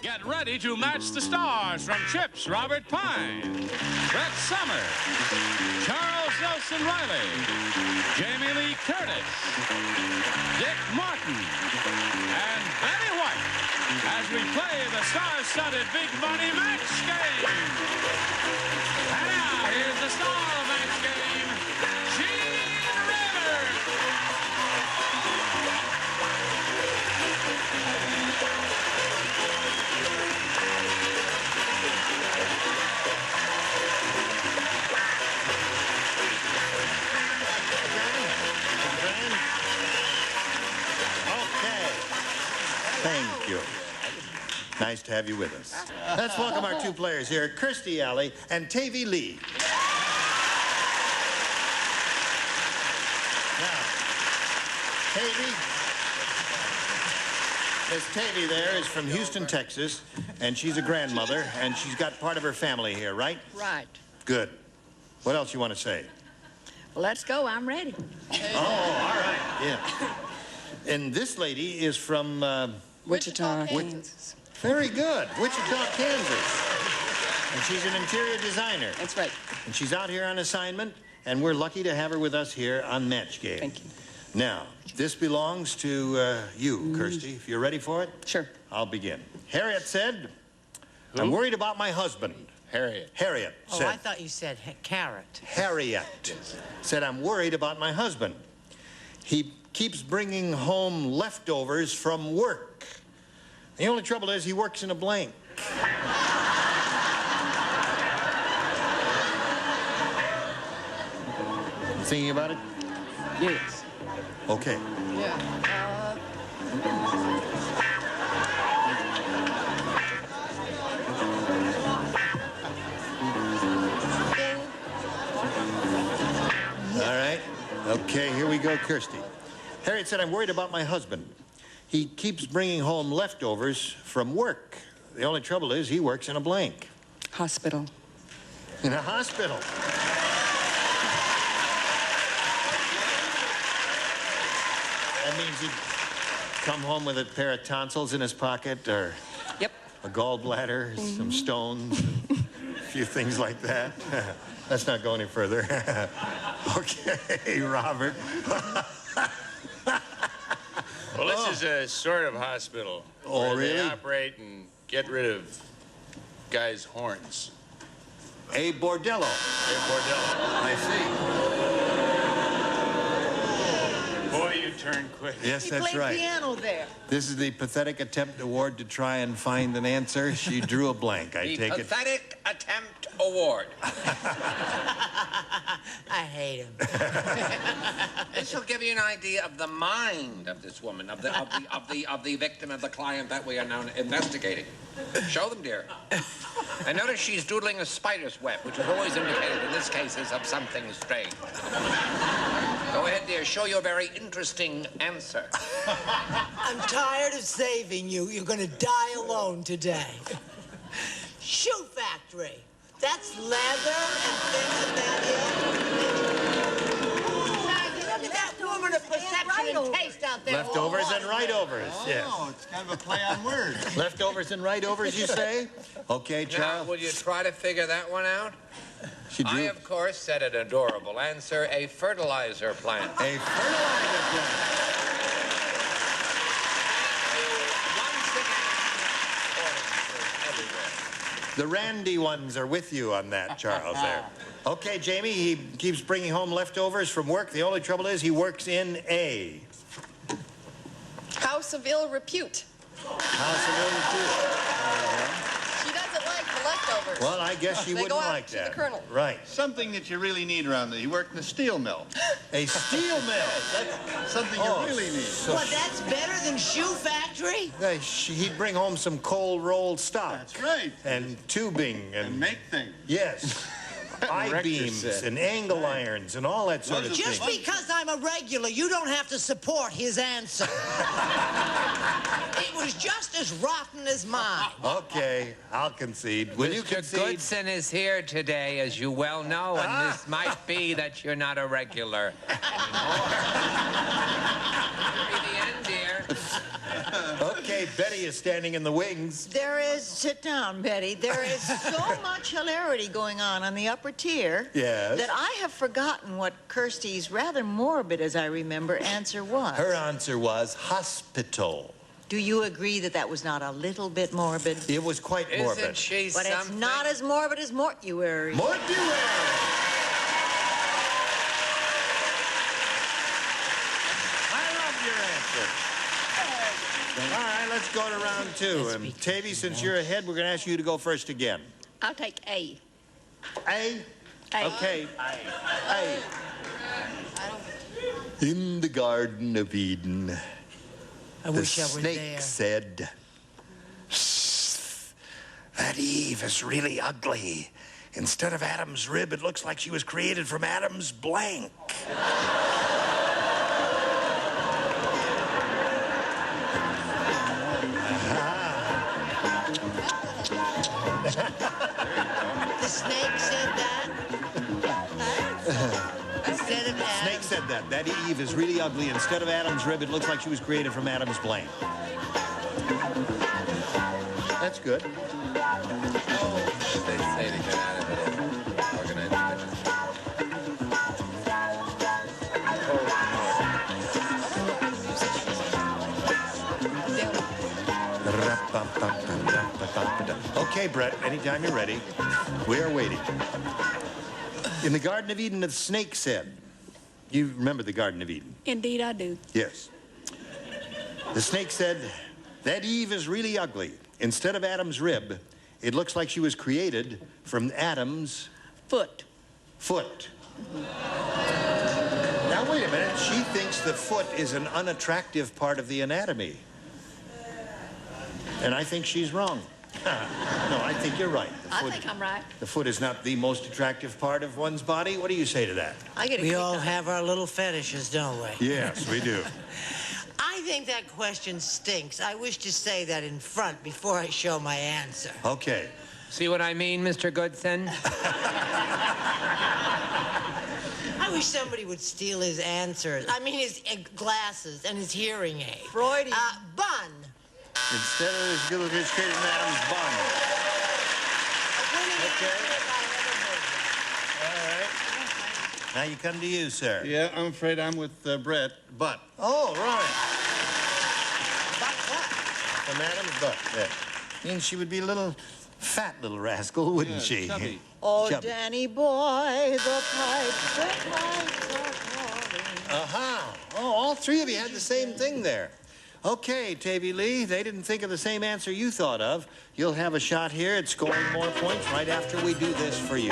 Get ready to match the stars from Chips Robert Pine, Brett Somers, Charles Nelson Riley, Jamie Lee Curtis, Dick Martin, and Betty White as we play the star-studded Big Money Match Game. And now, here's the star of Match Game, Gene Rivers. Thank you. Nice to have you with us. Let's welcome our two players here, Kirstie Alley and Tavi Lee. Now, Tavi, Miss Tavi there is from Houston, Texas, and she's a grandmother, and she's got part of her family here, right? Right. Good. What else you want to say? Well, let's go. I'm ready. Oh, all right. Yeah. And this lady is from... Wichita, Kansas. Very good. Wichita, Kansas. And she's an interior designer. That's right. And she's out here on assignment, and we're lucky to have her with us here on Match Game. Thank you. Now, this belongs to you, Kirstie. If you're ready for it, Sure. I'll begin. Harriet said, I'm worried about my husband. Harriet. Harriet said... Oh, I thought you said carrot. Harriet said, I'm worried about my husband. He keeps bringing home leftovers from work. The only trouble is he works in a blank. Thinking about it? Yes. Okay. Yeah. All right. Okay, here we go, Kirstie. Harriet said, I'm worried about my husband. He keeps bringing home leftovers from work. The only trouble is he works in a blank. Hospital. In a hospital. That means he'd come home with a pair of tonsils in his pocket, or Yep. a gallbladder, some stones, a few things like that. Let's not go any further. Okay, Robert. Well, this is a sort of hospital. Oh, where really? They operate and get rid of guys' horns. A bordello. A bordello. I see. Boy, you turn quick. Yes, He that's played right. piano there. This is the pathetic attempt award to try and find an answer. She drew a blank. I The take it. Pathetic Attempt Award. I hate him. This will give you an idea of the mind of this woman, of the victim, of the client that we are now investigating. Show them, dear. And notice she's doodling a spider's web, which is always indicated in this case as of something strange. Go ahead, dear. Show your very interesting answer. I'm tired of saving you. You're gonna die alone today. Shoe factory. That's leather and things of that ilk. Look at that woman of perception and taste out there. Leftovers and right-overs, yes. Oh, it's kind of a play on words. Leftovers and right-overs, you say? Okay, Now, Charles. will you try to figure that one out? She I, drew of course, said an adorable answer, a fertilizer plant. a fertilizer plant. The Randy ones are with you on that, Charles, there. Okay, Jamie, he keeps bringing home leftovers from work. The only trouble is he works in a House of ill repute. house of ill She doesn't like the leftovers. Well, I guess she They wouldn't go out like to that. the Colonel. Right. Something that you really need around there. He worked in a steel mill. A steel mill. That's something you really need. So Well, that's better than shoe factory. he'd bring home some cold rolled stock. That's right. And tubing And make things. yes. I-beams set. and angle irons and all that sort of thing. Just because I'm a regular, you don't have to support his answer. It was just as rotten as mine. Okay, I'll concede. Will you Mr. concede? Goodson is here today, as you well know, and this might be that you're not a regular anymore. Okay, Betty is standing in the wings. There is, sit down, Betty. There is so much hilarity going on the upper tier Yes. that I have forgotten what Kirsty's rather morbid, as I remember, answer was. Her answer was hospital. Do you agree that that was not a little bit morbid? It was quite morbid. Isn't she But something? it's not as morbid as mortuary. Mortuary! I love your answer. All right, let's go to round two. And Tavy, since you're ahead, we're going to ask you to go first again. I'll take A. A? A. Okay. A. In the Garden of Eden, I the wish I were snake there. said, that Eve is really ugly. Instead of Adam's rib, it looks like she was created from Adam's blank. The snake said that? Instead of Adam. Snake said that. That Eve is really ugly. Instead of Adam's rib, it looks like she was created from Adam's blank. That's good. They say to get out of it, organized religion. Okay, Brett, anytime you're ready. We are waiting. In the Garden of Eden, the snake said, you remember the Garden of Eden? Indeed, I do. Yes. The snake said, that Eve is really ugly. Instead of Adam's rib, it looks like she was created from Adam's Foot. foot. Now, wait a minute. She thinks the foot is an unattractive part of the anatomy. And I think she's wrong. No, I think you're right. I think I'm right. The foot is not the most attractive part of one's body. What do you say to that? I get a We kick all out of have our little fetishes, don't we? Yes, we do. I think that question stinks. I wish to say that in front before I show my answer. Okay. See what I mean, Mr. Goodson? I wish somebody would steal his answers. I mean, his glasses and his hearing aid. Freudian. Bun. Instead of this good looking straight in Adam's bum. Okay. All right. Now you come to you, sir. Yeah, I'm afraid I'm with Brett, but Oh, right. But what? From Adam's butt. Yeah. Means she would be a little fat little rascal, wouldn't Yeah, she? chubby. Oh, Chubby. Danny boy, the pipes are calling. Aha. Oh, all three of you had the same thing there. Okay, Tavy Lee, they didn't think of the same answer you thought of. You'll have a shot here at scoring more points right after we do this for you.